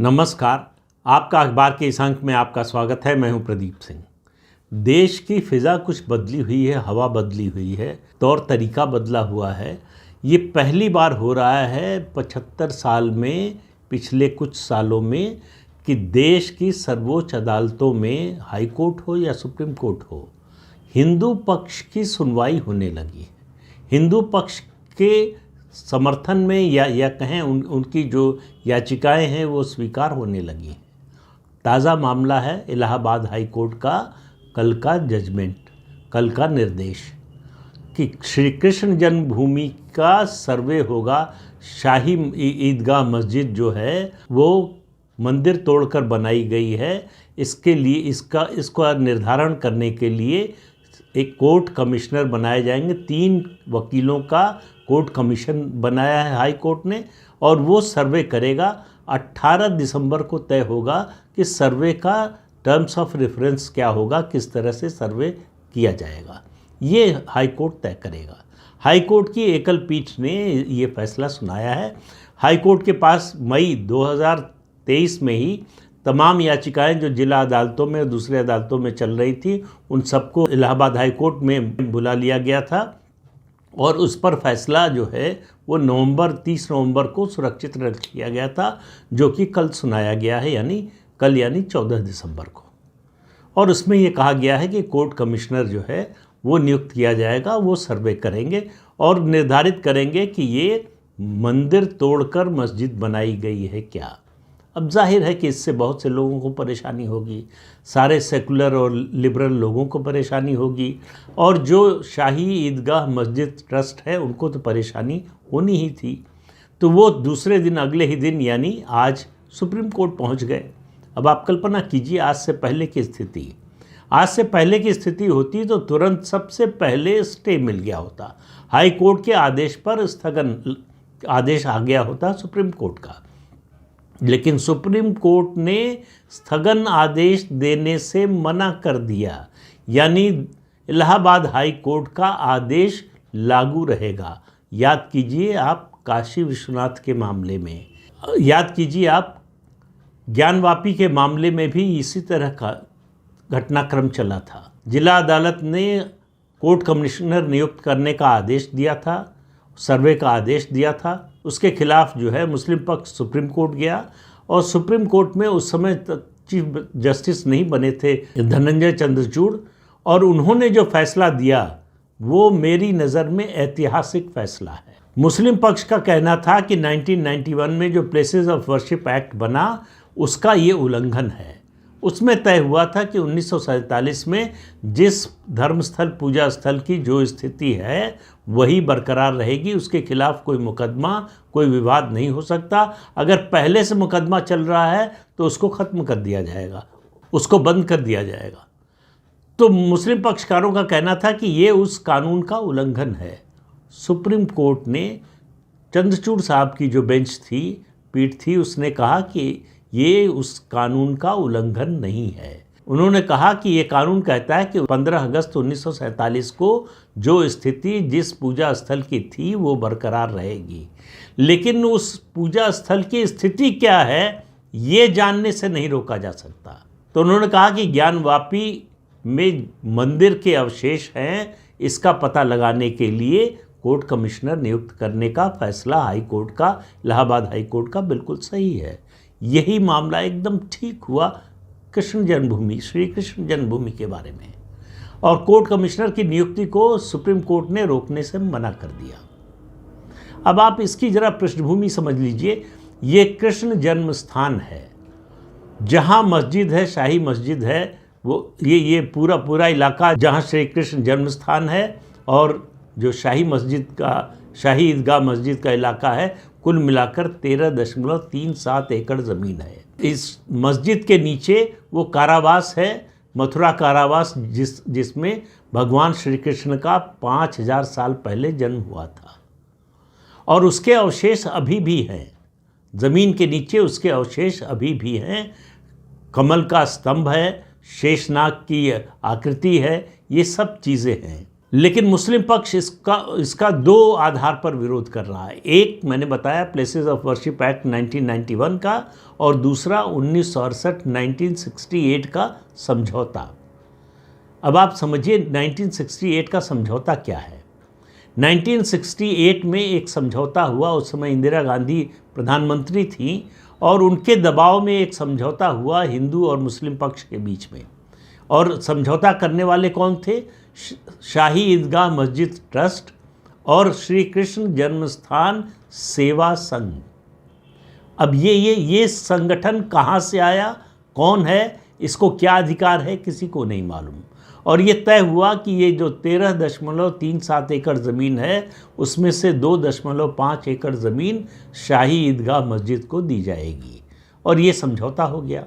नमस्कार। आपका अखबार के इस अंक में आपका स्वागत है। मैं हूं प्रदीप सिंह। देश की फ़िज़ा कुछ बदली हुई है, हवा बदली हुई है, तौर तरीका बदला हुआ है। ये पहली बार हो रहा है 75 साल में, पिछले कुछ सालों में, कि देश की सर्वोच्च अदालतों में, हाई कोर्ट हो या सुप्रीम कोर्ट हो, हिंदू पक्ष की सुनवाई होने लगी है। हिंदू पक्ष के समर्थन में या कहें उनकी जो याचिकाएं हैं वो स्वीकार होने लगी हैं। ताज़ा मामला है इलाहाबाद हाई कोर्ट का कल का जजमेंट, कल का निर्देश कि श्री कृष्ण जन्मभूमि का सर्वे होगा। शाही ईदगाह मस्जिद जो है वो मंदिर तोड़कर बनाई गई है। इसके लिए इसका निर्धारण करने के लिए एक कोर्ट कमिश्नर बनाए जाएंगे। 3 वकीलों का कोर्ट कमीशन बनाया है हाई कोर्ट ने, और वो सर्वे करेगा। 18 दिसंबर को तय होगा कि सर्वे का टर्म्स ऑफ रेफरेंस क्या होगा, किस तरह से सर्वे किया जाएगा, ये हाई कोर्ट तय करेगा। हाई कोर्ट की एकल पीठ ने ये फैसला सुनाया है। हाई कोर्ट के पास मई 2023 में ही तमाम याचिकाएं जो जिला अदालतों में और दूसरे अदालतों में चल रही थी, उन सबको इलाहाबाद हाई कोर्ट में बुला लिया गया था, और उस पर फैसला जो है वो 30 नवंबर को सुरक्षित रख लिया गया था, जो कि कल सुनाया गया है, यानी 14 दिसंबर को। और उसमें ये कहा गया है कि कोर्ट कमिश्नर जो है वो नियुक्त किया जाएगा। वो सर्वे करेंगे और निर्धारित करेंगे कि ये मंदिर तोड़कर मस्जिद बनाई गई है क्या। अब जाहिर है कि इससे बहुत से लोगों को परेशानी होगी, सारे सेकुलर और लिबरल लोगों को परेशानी होगी, और जो शाही ईदगाह मस्जिद ट्रस्ट है उनको तो परेशानी होनी ही थी। तो वो दूसरे दिन, अगले ही दिन, यानी आज सुप्रीम कोर्ट पहुंच गए। अब आप कल्पना कीजिए आज से पहले की स्थिति। आज से पहले की स्थिति होती तो तुरंत सबसे पहले स्टे मिल गया होता, हाई कोर्ट के आदेश पर स्थगन आदेश आ गया होता सुप्रीम कोर्ट का। लेकिन सुप्रीम कोर्ट ने स्थगन आदेश देने से मना कर दिया, यानी इलाहाबाद हाई कोर्ट का आदेश लागू रहेगा। याद कीजिए आप काशी विश्वनाथ के मामले में, याद कीजिए आप ज्ञानवापी के मामले में भी इसी तरह का घटनाक्रम चला था। जिला अदालत ने कोर्ट कमिश्नर नियुक्त करने का आदेश दिया था, सर्वे का आदेश दिया था। उसके खिलाफ जो है मुस्लिम पक्ष सुप्रीम कोर्ट गया, और सुप्रीम कोर्ट में उस समय चीफ जस्टिस नहीं बने थे धनंजय चंद्रचूड़, और उन्होंने जो फैसला दिया वो मेरी नज़र में ऐतिहासिक फैसला है। मुस्लिम पक्ष का कहना था कि 1991 में जो प्लेसेस ऑफ वर्शिप एक्ट बना उसका ये उल्लंघन है। उसमें तय हुआ था कि 1947 में जिस धर्मस्थल, पूजा स्थल की जो स्थिति है वही बरकरार रहेगी, उसके खिलाफ कोई मुकदमा, कोई विवाद नहीं हो सकता। अगर पहले से मुकदमा चल रहा है तो उसको ख़त्म कर दिया जाएगा, उसको बंद कर दिया जाएगा। तो मुस्लिम पक्षकारों का कहना था कि ये उस कानून का उल्लंघन है। सुप्रीम कोर्ट ने, चंद्रचूड़ साहब की जो बेंच थी, पीठ थी, उसने कहा कि ये उस कानून का उल्लंघन नहीं है। उन्होंने कहा कि ये कानून कहता है कि 15 अगस्त 1947 को जो स्थिति जिस पूजा स्थल की थी वो बरकरार रहेगी, लेकिन उस पूजा स्थल की स्थिति क्या है ये जानने से नहीं रोका जा सकता। तो उन्होंने कहा कि ज्ञानवापी में मंदिर के अवशेष हैं, इसका पता लगाने के लिए कोर्ट कमिश्नर नियुक्त करने का फैसला हाई कोर्ट का, इलाहाबाद हाई कोर्ट का बिल्कुल सही है। यही मामला एकदम ठीक हुआ कृष्ण जन्मभूमि, श्री कृष्ण जन्मभूमि के बारे में, और कोर्ट कमिश्नर की नियुक्ति को सुप्रीम कोर्ट ने रोकने से मना कर दिया। अब आप इसकी जरा पृष्ठभूमि समझ लीजिए। ये कृष्ण जन्म स्थान है, जहाँ मस्जिद है, शाही मस्जिद है, वो ये पूरा इलाका जहाँ श्री कृष्ण जन्म स्थान है, और जो शाही ईदगाह मस्जिद का इलाका है, कुल मिलाकर 13.37 एकड़ ज़मीन है। इस मस्जिद के नीचे वो कारावास है, मथुरा कारावास, जिसमें भगवान श्री कृष्ण का 5000 साल पहले जन्म हुआ था, और उसके अवशेष अभी भी हैं। ज़मीन के नीचे उसके अवशेष अभी भी हैं। कमल का स्तंभ है, शेषनाग की आकृति है, ये सब चीज़ें हैं। लेकिन मुस्लिम पक्ष इसका दो आधार पर विरोध कर रहा है। एक मैंने बताया प्लेसेस ऑफ वर्शिप एक्ट 1991 का, और दूसरा 1968 का समझौता। अब आप समझिए 1968 का समझौता क्या है। 1968 में एक समझौता हुआ, उस समय इंदिरा गांधी प्रधानमंत्री थी, और उनके दबाव में एक समझौता हुआ हिंदू और मुस्लिम पक्ष के बीच में। और समझौता करने वाले कौन थे? शाही ईदगाह मस्जिद ट्रस्ट और श्री कृष्ण जन्मस्थान सेवा संघ। अब ये संगठन कहाँ से आया, कौन है, इसको क्या अधिकार है, किसी को नहीं मालूम। और ये तय हुआ कि ये जो 13.37 एकड़ ज़मीन है उसमें से 2.5 एकड़ ज़मीन शाही ईदगाह मस्जिद को दी जाएगी, और ये समझौता हो गया।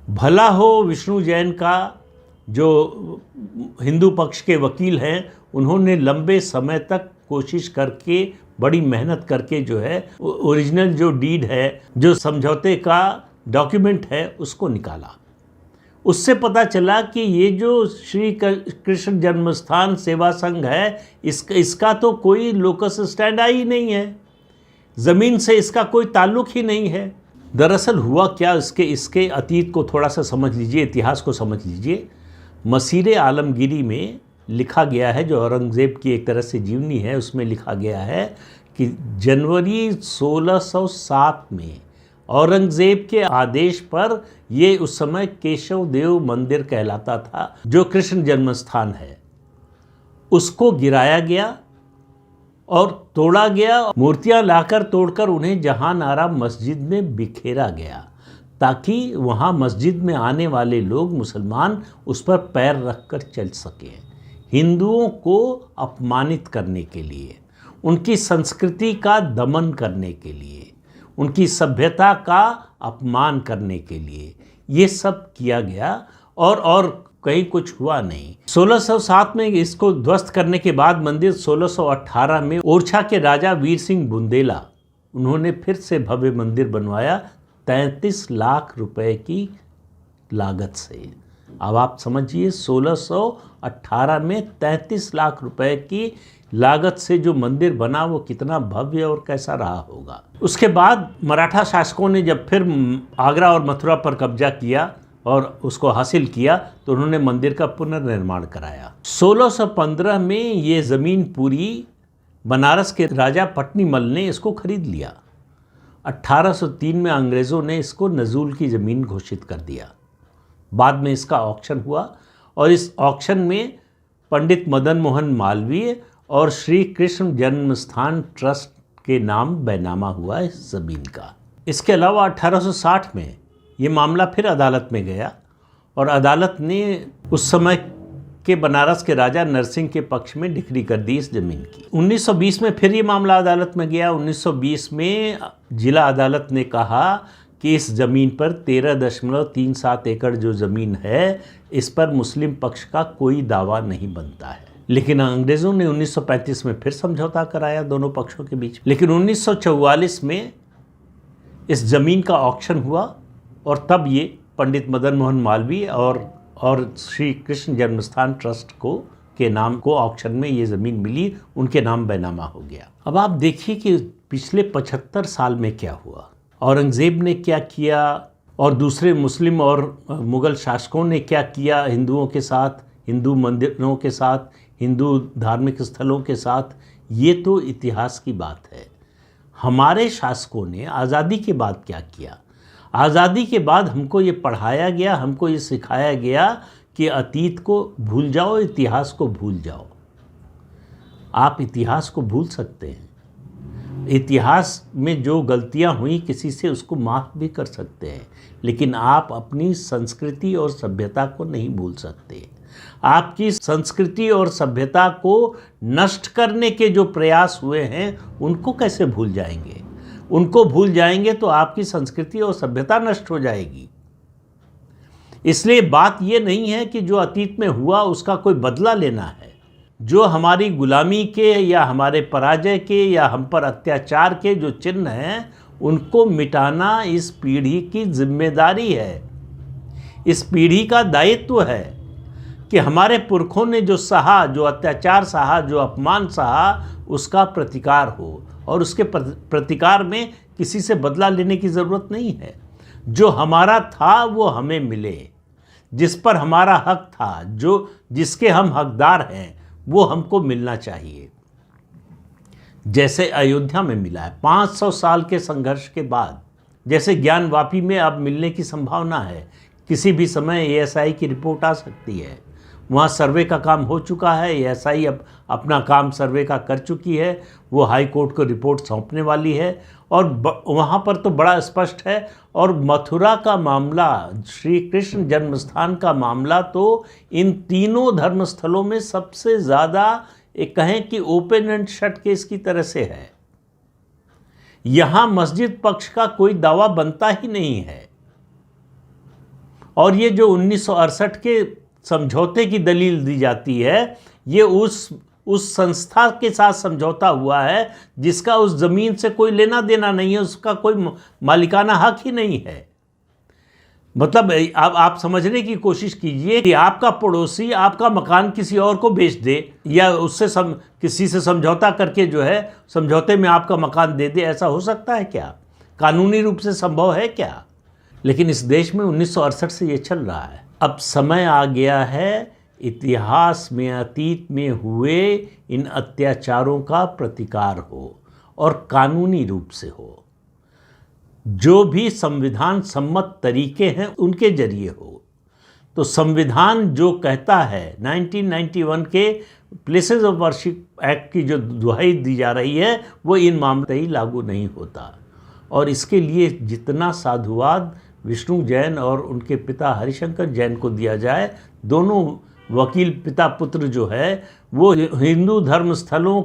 भला हो विष्णु जैन का जो हिंदू पक्ष के वकील हैं, उन्होंने लंबे समय तक कोशिश करके, बड़ी मेहनत करके जो है ओरिजिनल जो डीड है, जो समझौते का डॉक्यूमेंट है, उसको निकाला। उससे पता चला कि ये जो श्री कृष्ण जन्मस्थान सेवा संघ है, इसका तो कोई लोकस स्टैंड ही नहीं है, ज़मीन से इसका कोई ताल्लुक ही नहीं है। दरअसल हुआ क्या, इसके अतीत को थोड़ा सा समझ लीजिए, इतिहास को समझ लीजिए। मसीरे आलमगीरी में लिखा गया है, जो औरंगज़ेब की एक तरह से जीवनी है, उसमें लिखा गया है कि जनवरी 1607 में औरंगज़ेब के आदेश पर, ये उस समय केशव देव मंदिर कहलाता था, जो कृष्ण जन्मस्थान है, उसको गिराया गया और तोड़ा गया। मूर्तियां लाकर तोड़कर उन्हें जहान आरा मस्जिद में बिखेरा गया, ताकि वहाँ मस्जिद में आने वाले लोग मुसलमान उस पर पैर रखकर चल सकें। हिंदुओं को अपमानित करने के लिए, उनकी संस्कृति का दमन करने के लिए, उनकी सभ्यता का अपमान करने के लिए ये सब किया गया, और कहीं कुछ हुआ नहीं। 1607 में इसको ध्वस्त करने के बाद मंदिर 1618 में ओरछा के राजा वीर सिंह बुंदेला, उन्होंने फिर से भव्य मंदिर बनवाया 33 लाख रुपए की लागत से। अब आप समझिए 1618 में 33 लाख रुपए की लागत से जो मंदिर बना वो कितना भव्य और कैसा रहा होगा। उसके बाद मराठा शासकों ने जब फिर आगरा और मथुरा पर कब्जा किया और उसको हासिल किया, तो उन्होंने मंदिर का पुनर्निर्माण कराया। 1615 में ये ज़मीन पूरी बनारस के राजा पटनीमल ने इसको खरीद लिया। 1803 में अंग्रेज़ों ने इसको नज़ूल की ज़मीन घोषित कर दिया। बाद में इसका ऑक्शन हुआ, और इस ऑक्शन में पंडित मदन मोहन मालवीय और श्री कृष्ण जन्मस्थान ट्रस्ट के नाम बैनामा हुआ इस ज़मीन का। इसके अलावा 1860 में ये मामला फिर अदालत में गया, और अदालत ने उस समय के बनारस के राजा नरसिंह के पक्ष में डिक्री कर दी इस ज़मीन की। 1920 में फिर ये मामला अदालत में गया। 1920 में जिला अदालत ने कहा कि इस ज़मीन पर 13.37 एकड़ जो ज़मीन है, इस पर मुस्लिम पक्ष का कोई दावा नहीं बनता है। लेकिन अंग्रेज़ों ने 1935 में फिर समझौता कराया दोनों पक्षों के बीच। लेकिन 1944 में इस ज़मीन का ऑक्शन हुआ, और तब ये पंडित मदन मोहन मालवीय और श्री कृष्ण जन्मस्थान ट्रस्ट के नाम को ऑक्शन में ये ज़मीन मिली, उनके नाम बैनामा हो गया। अब आप देखिए कि पिछले 75 साल में क्या हुआ, औरंगज़ेब ने क्या किया, और दूसरे मुस्लिम और मुग़ल शासकों ने क्या किया हिंदुओं के साथ, हिंदू मंदिरों के साथ, हिंदू धार्मिक स्थलों के साथ। ये तो इतिहास की बात है। हमारे शासकों ने आज़ादी के बाद क्या किया? आज़ादी के बाद हमको ये पढ़ाया गया, हमको ये सिखाया गया कि अतीत को भूल जाओ, इतिहास को भूल जाओ। आप इतिहास को भूल सकते हैं, इतिहास में जो गलतियां हुई किसी से उसको माफ़ भी कर सकते हैं, लेकिन आप अपनी संस्कृति और सभ्यता को नहीं भूल सकते। आपकी संस्कृति और सभ्यता को नष्ट करने के जो प्रयास हुए हैं उनको कैसे भूल जाएंगे? उनको भूल जाएंगे तो आपकी संस्कृति और सभ्यता नष्ट हो जाएगी। इसलिए बात ये नहीं है कि जो अतीत में हुआ उसका कोई बदला लेना है। जो हमारी गुलामी के या हमारे पराजय के या हम पर अत्याचार के जो चिन्ह हैं, उनको मिटाना इस पीढ़ी की जिम्मेदारी है, इस पीढ़ी का दायित्व है। कि हमारे पुरखों ने जो सहा, जो अत्याचार सहा, जो अपमान सहा, उसका प्रतिकार हो, और उसके प्रतिकार में किसी से बदला लेने की ज़रूरत नहीं है। जो हमारा था वो हमें मिले, जिस पर हमारा हक था, जो जिसके हम हकदार हैं, वो हमको मिलना चाहिए, जैसे अयोध्या में मिला है 500 साल के संघर्ष के बाद। जैसे ज्ञानवापी में अब मिलने की संभावना है, किसी भी समय एएसआई की रिपोर्ट आ सकती है। वहाँ सर्वे का काम हो चुका है, एएसआई अब अपना काम सर्वे का कर चुकी है, वो हाई कोर्ट को रिपोर्ट सौंपने वाली है, और वहाँ पर तो बड़ा स्पष्ट है। और मथुरा का मामला, श्री कृष्ण जन्मस्थान का मामला तो इन तीनों धर्मस्थलों में सबसे ज़्यादा एक कहें कि ओपन एंड शट केस की तरह से है। यहाँ मस्जिद पक्ष का कोई दावा बनता ही नहीं है। और ये जो 1968 के समझौते की दलील दी जाती है, ये उस संस्था के साथ समझौता हुआ है जिसका उस ज़मीन से कोई लेना देना नहीं है, उसका कोई मालिकाना हक ही नहीं है। मतलब आप समझने की कोशिश कीजिए कि आपका पड़ोसी आपका मकान किसी और को बेच दे, या उससे किसी से समझौता करके जो है समझौते में आपका मकान दे दे, ऐसा हो सकता है क्या? कानूनी रूप से संभव है क्या? लेकिन इस देश में 1968 से ये चल रहा है। अब समय आ गया है इतिहास में, अतीत में हुए इन अत्याचारों का प्रतिकार हो, और कानूनी रूप से हो। जो भी संविधान सम्मत तरीके हैं उनके जरिए हो। तो संविधान जो कहता है, 1991 के प्लेसेस ऑफ वर्शिप एक्ट की जो दुहाई दी जा रही है, वो इन मामले ही लागू नहीं होता। और इसके लिए जितना साधुवाद विष्णु जैन और उनके पिता हरिशंकर जैन को दिया जाए, दोनों वकील पिता पुत्र जो है, वो हिंदू धर्मस्थलों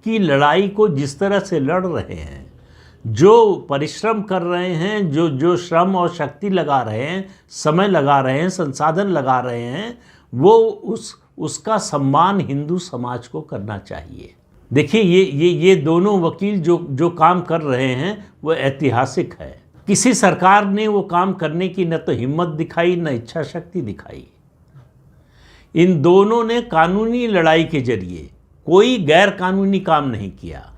की लड़ाई को जिस तरह से लड़ रहे हैं, जो परिश्रम कर रहे हैं, जो श्रम और शक्ति लगा रहे हैं, समय लगा रहे हैं, संसाधन लगा रहे हैं, वो उसका सम्मान हिंदू समाज को करना चाहिए। देखिए ये दोनों वकील जो काम कर रहे हैं वो ऐतिहासिक है। किसी सरकार ने वो काम करने की न तो हिम्मत दिखाई, न इच्छा शक्ति दिखाई। इन दोनों ने कानूनी लड़ाई के जरिए कोई गैर कानूनी काम नहीं किया,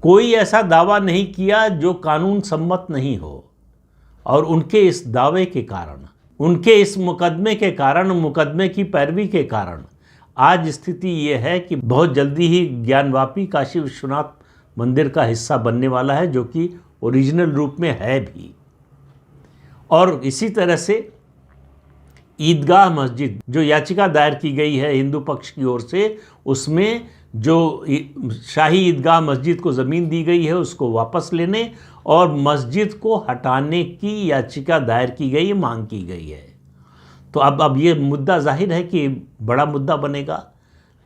कोई ऐसा दावा नहीं किया जो कानून सम्मत नहीं हो। और उनके इस दावे के कारण, उनके इस मुकदमे के कारण, मुकदमे की पैरवी के कारण आज स्थिति ये है कि बहुत जल्दी ही ज्ञानवापी काशी विश्वनाथ मंदिर का हिस्सा बनने वाला है, जो कि ओरिजिनल रूप में है भी। और इसी तरह से ईदगाह मस्जिद, जो याचिका दायर की गई है हिंदू पक्ष की ओर से, उसमें जो शाही ईदगाह मस्जिद को ज़मीन दी गई है उसको वापस लेने और मस्जिद को हटाने की याचिका दायर की गई, मांग की गई है। तो अब ये मुद्दा जाहिर है कि बड़ा मुद्दा बनेगा।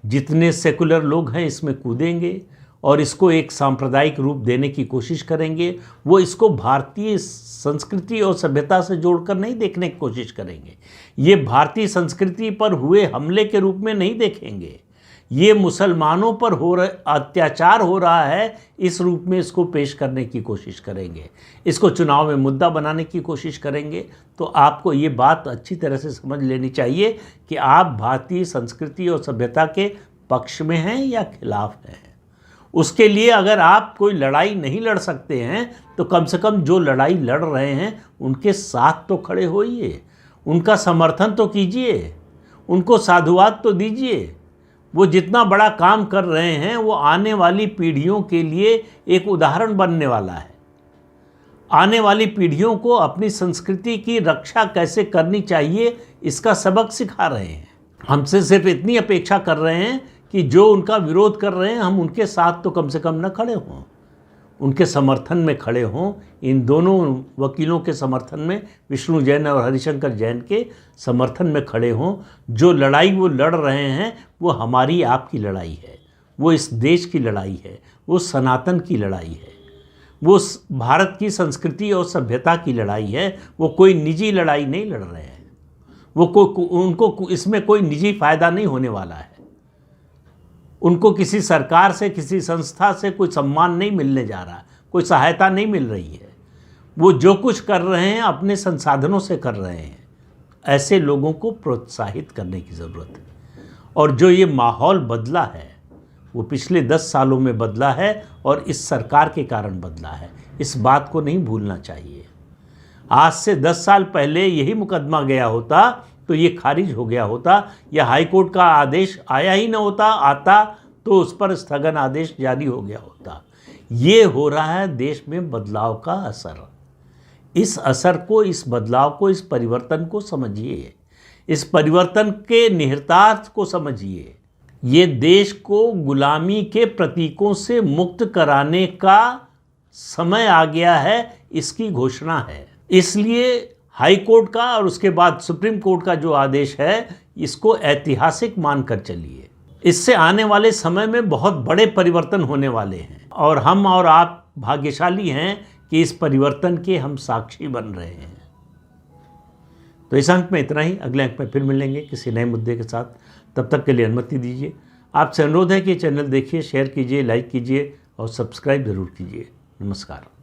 जितने सेकुलर लोग हैं इसमें कूदेंगे और इसको एक सांप्रदायिक रूप देने की कोशिश करेंगे। वो इसको भारतीय संस्कृति और सभ्यता से जोड़कर नहीं देखने की कोशिश करेंगे। ये भारतीय संस्कृति पर हुए हमले के रूप में नहीं देखेंगे। ये मुसलमानों पर अत्याचार हो रहा है, इस रूप में इसको पेश करने की कोशिश करेंगे। इसको चुनाव में मुद्दा बनाने की कोशिश करेंगे। तो आपको ये बात अच्छी तरह से समझ लेनी चाहिए कि आप भारतीय संस्कृति और सभ्यता के पक्ष में हैं या खिलाफ हैं। उसके लिए अगर आप कोई लड़ाई नहीं लड़ सकते हैं तो कम से कम जो लड़ाई लड़ रहे हैं उनके साथ तो खड़े होइए, उनका समर्थन तो कीजिए, उनको साधुवाद तो दीजिए। वो जितना बड़ा काम कर रहे हैं वो आने वाली पीढ़ियों के लिए एक उदाहरण बनने वाला है। आने वाली पीढ़ियों को अपनी संस्कृति की रक्षा कैसे करनी चाहिए इसका सबक सिखा रहे हैं। हमसे सिर्फ इतनी अपेक्षा कर रहे हैं कि जो उनका विरोध कर रहे हैं हम उनके साथ तो कम से कम न खड़े हों, उनके समर्थन में खड़े हों। इन दोनों वकीलों के समर्थन में, विष्णु जैन और हरिशंकर जैन के समर्थन में खड़े हों। जो लड़ाई वो लड़ रहे हैं वो हमारी आपकी लड़ाई है, वो इस देश की लड़ाई है, वो सनातन की लड़ाई है, वो भारत की संस्कृति और सभ्यता की लड़ाई है। वो कोई निजी लड़ाई नहीं लड़ रहे हैं। उनको इसमें कोई निजी फ़ायदा नहीं होने वाला है। उनको किसी सरकार से, किसी संस्था से कोई सम्मान नहीं मिलने जा रहा, कोई सहायता नहीं मिल रही है। वो जो कुछ कर रहे हैं अपने संसाधनों से कर रहे हैं। ऐसे लोगों को प्रोत्साहित करने की ज़रूरत है। और जो ये माहौल बदला है वो पिछले 10 सालों में बदला है और इस सरकार के कारण बदला है। इस बात को नहीं भूलना चाहिए। आज से 10 साल पहले यही मुकदमा गया होता तो ये खारिज हो गया होता, या हाई कोर्ट का आदेश आया ही ना होता, आता तो उस पर स्थगन आदेश जारी हो गया होता। ये हो रहा है देश में बदलाव का असर। इस असर को, इस बदलाव को, इस परिवर्तन को समझिए, इस परिवर्तन के निहितार्थ को समझिए। ये देश को गुलामी के प्रतीकों से मुक्त कराने का समय आ गया है, इसकी घोषणा है। इसलिए हाई कोर्ट का और उसके बाद सुप्रीम कोर्ट का जो आदेश है, इसको ऐतिहासिक मानकर चलिए। इससे आने वाले समय में बहुत बड़े परिवर्तन होने वाले हैं और हम और आप भाग्यशाली हैं कि इस परिवर्तन के हम साक्षी बन रहे हैं। तो इस अंक में इतना ही। अगले अंक में फिर मिलेंगे किसी नए मुद्दे के साथ। तब तक के लिए अनुमति दीजिए। आपसे अनुरोध है कि चैनल देखिए, शेयर कीजिए, लाइक कीजिए और सब्सक्राइब ज़रूर कीजिए। नमस्कार।